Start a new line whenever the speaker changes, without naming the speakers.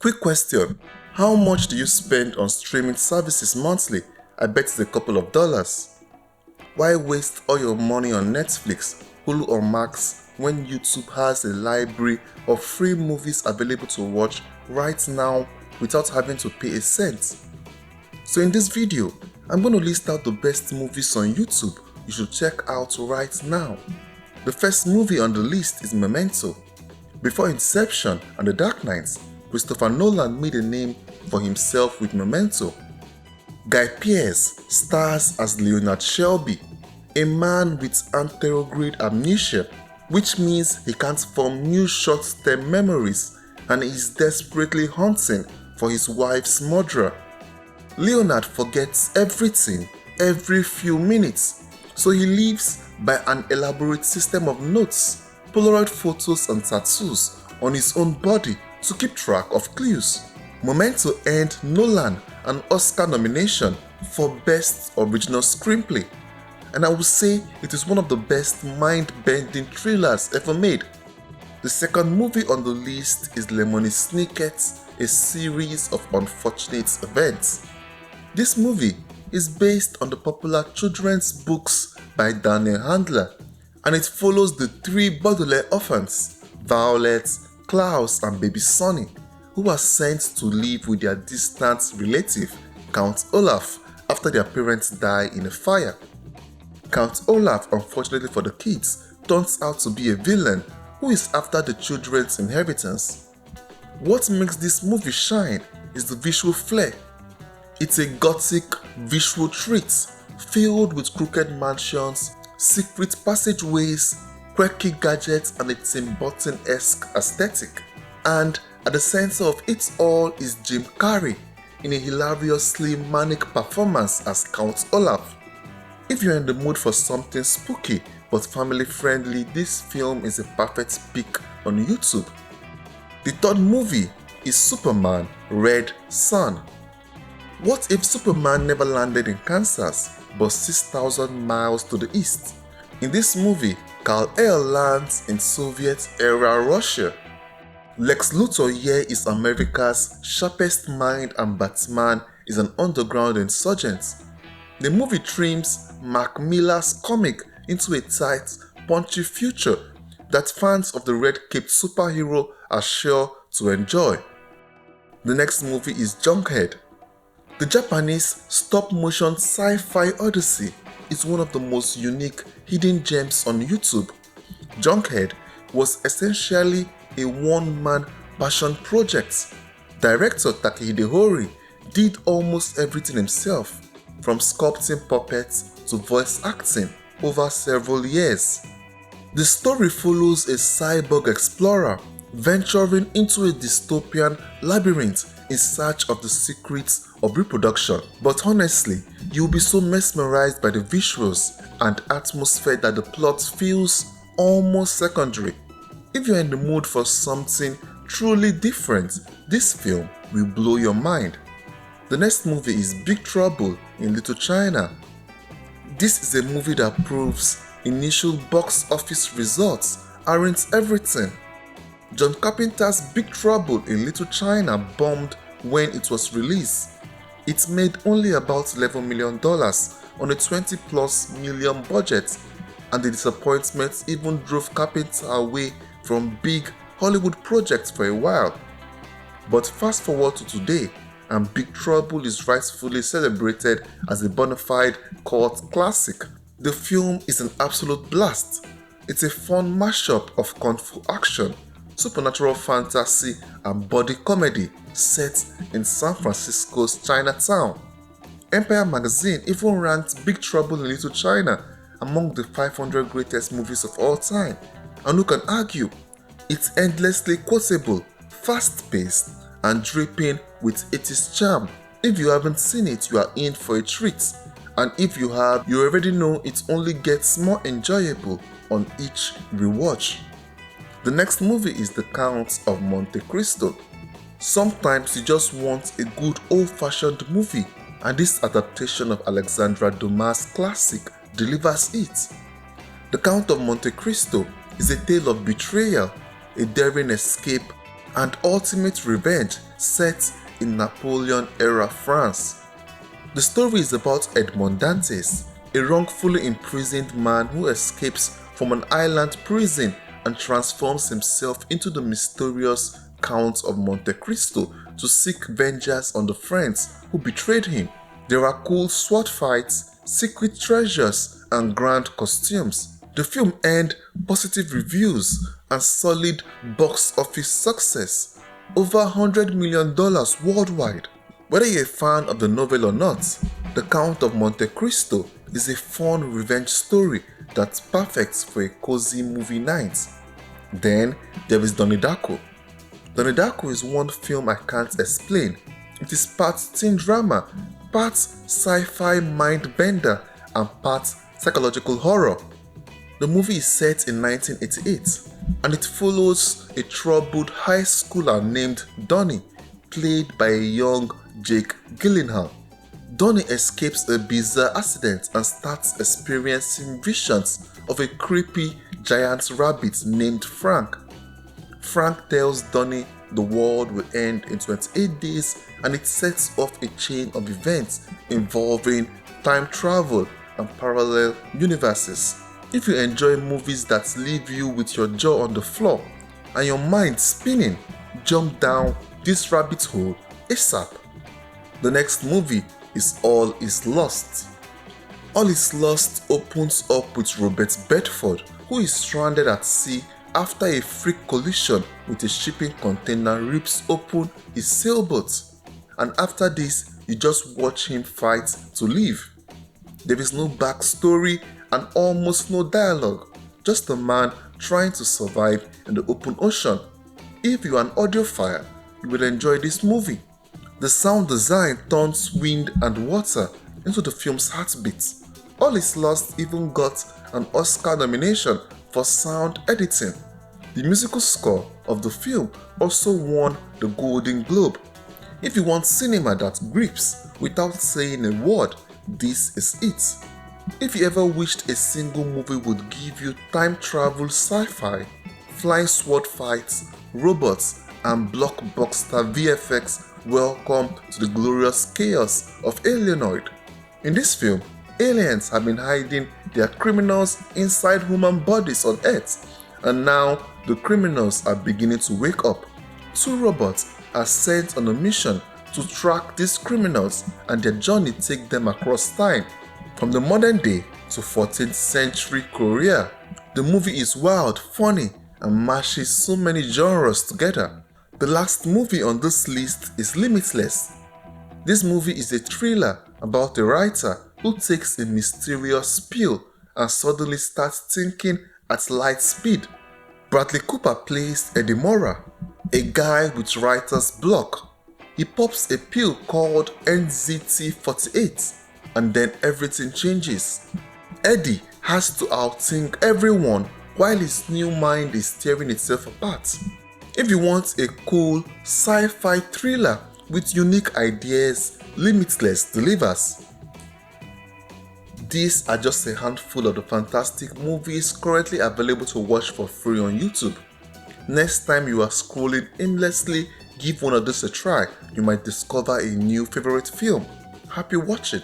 Quick question, how much do you spend on streaming services monthly? I bet it's a couple of dollars. Why waste all your money on Netflix, Hulu or Max when YouTube has a library of free movies available to watch right now without having to pay a cent? So in this video, I'm going to list out the best movies on YouTube you should check out right now. The first movie on the list is Memento. Before Inception and The Dark Knight, Christopher Nolan made a name for himself with Memento. Guy Pearce stars as Leonard Shelby, a man with anterograde amnesia, which means he can't form new short-term memories and is desperately hunting for his wife's murderer. Leonard forgets everything every few minutes, so he lives by an elaborate system of notes, Polaroid photos and tattoos on his own body to keep track of clues. Memento earned Nolan an Oscar nomination for Best Original Screenplay, and I would say it is one of the best mind-bending thrillers ever made. The second movie on the list is Lemony Snicket's A Series of Unfortunate Events. This movie is based on the popular children's books by Daniel Handler, and it follows the three Baudelaire orphans, Violet, Klaus and baby Sonny, who are sent to live with their distant relative, Count Olaf, after their parents die in a fire. Count Olaf, unfortunately for the kids, turns out to be a villain who is after the children's inheritance. What makes this movie shine is the visual flair. It's a gothic visual treat filled with crooked mansions, secret passageways, quirky gadgets and a Tim Burton-esque aesthetic. And at the center of it all is Jim Carrey in a hilariously manic performance as Count Olaf. If you're in the mood for something spooky but family friendly, this film is a perfect pick on YouTube. The third movie is Superman Red Son. What if Superman never landed in Kansas but 6,000 miles to the east? In this movie, Kal-El lands in Soviet-era Russia. Lex Luthor here is America's sharpest mind and Batman is an underground insurgent. The movie trims Mark Millar's comic into a tight, punchy future that fans of the red-caped superhero are sure to enjoy. The next movie is Junkhead. The Japanese stop-motion sci-fi odyssey is one of the most unique hidden gems on YouTube. Junkhead was essentially a one-man passion project. Director Takehide Hori did almost everything himself, from sculpting puppets to voice acting over several years. The story follows a cyborg explorer venturing into a dystopian labyrinth in search of the secrets of reproduction. But honestly, you'll be so mesmerized by the visuals and atmosphere that the plot feels almost secondary. If you're in the mood for something truly different, this film will blow your mind. The next movie is Big Trouble in Little China. This is a movie that proves initial box office results aren't everything. John Carpenter's Big Trouble in Little China bombed when it was released. It made only about $11 million on a $20+ million budget, and the disappointment even drove Carpenter away from big Hollywood projects for a while. But fast forward to today, and Big Trouble is rightfully celebrated as a bona fide cult classic. The film is an absolute blast. It's a fun mashup of kung fu action, supernatural fantasy and body comedy set in San Francisco's Chinatown. Empire magazine even ranked Big Trouble in Little China among the 500 greatest movies of all time. And who can argue? It's endlessly quotable, fast-paced, and dripping with 80s charm. If you haven't seen it, you are in for a treat. And if you have, you already know it only gets more enjoyable on each rewatch. The next movie is The Count of Monte Cristo. Sometimes you just want a good old-fashioned movie, and this adaptation of Alexandre Dumas' classic delivers it. The Count of Monte Cristo is a tale of betrayal, a daring escape, and ultimate revenge set in Napoleon-era France. The story is about Edmond Dantes, a wrongfully imprisoned man who escapes from an island prison and transforms himself into the mysterious Count of Monte Cristo to seek vengeance on the friends who betrayed him. There are cool sword fights, secret treasures, and grand costumes. The film earned positive reviews and solid box office success, over $100 million worldwide. Whether you're a fan of the novel or not, The Count of Monte Cristo is a fun revenge story that's perfect for a cozy movie night. Then there is Donnie Darko. Donnie Darko is one film I can't explain. It is part teen drama, part sci-fi mind bender, and part psychological horror. The movie is set in 1988 and it follows a troubled high schooler named Donnie, played by a young Jake Gyllenhaal. Donnie escapes a bizarre accident and starts experiencing visions of a creepy giant rabbit named Frank. Frank tells Donnie the world will end in 28 days and it sets off a chain of events involving time travel and parallel universes. If you enjoy movies that leave you with your jaw on the floor and your mind spinning, jump down this rabbit hole ASAP. The next movie is All Is Lost. All Is Lost opens up with Robert Bedford, who is stranded at sea after a freak collision with a shipping container rips open his sailboat. And after this, you just watch him fight to live. There is no backstory and almost no dialogue, just a man trying to survive in the open ocean. If you are an audiophile, you will enjoy this movie. The sound design turns wind and water into the film's heartbeat. All Is Lost even got an Oscar nomination for sound editing. The musical score of the film also won the Golden Globe. If you want cinema that grips without saying a word, this is it. If you ever wished a single movie would give you time travel sci-fi, flying sword fights, robots, and blockbuster VFX, welcome to the glorious chaos of Alienoid. In this film, aliens have been hiding their criminals inside human bodies on Earth, and now the criminals are beginning to wake up. Two robots are sent on a mission to track these criminals and their journey take them across time, from the modern day to 14th century Korea. The movie is wild, funny, and mashes so many genres together. The last movie on this list is Limitless. This movie is a thriller about a writer who takes a mysterious pill and suddenly starts thinking at light speed. Bradley Cooper plays Eddie Mora, a guy with writer's block. He pops a pill called NZT48 and then everything changes. Eddie has to outthink everyone while his new mind is tearing itself apart. If you want a cool sci-fi thriller with unique ideas, Limitless delivers. These are just a handful of the fantastic movies currently available to watch for free on YouTube. Next time you are scrolling aimlessly, give one of these a try. You might discover a new favorite film. Happy watching!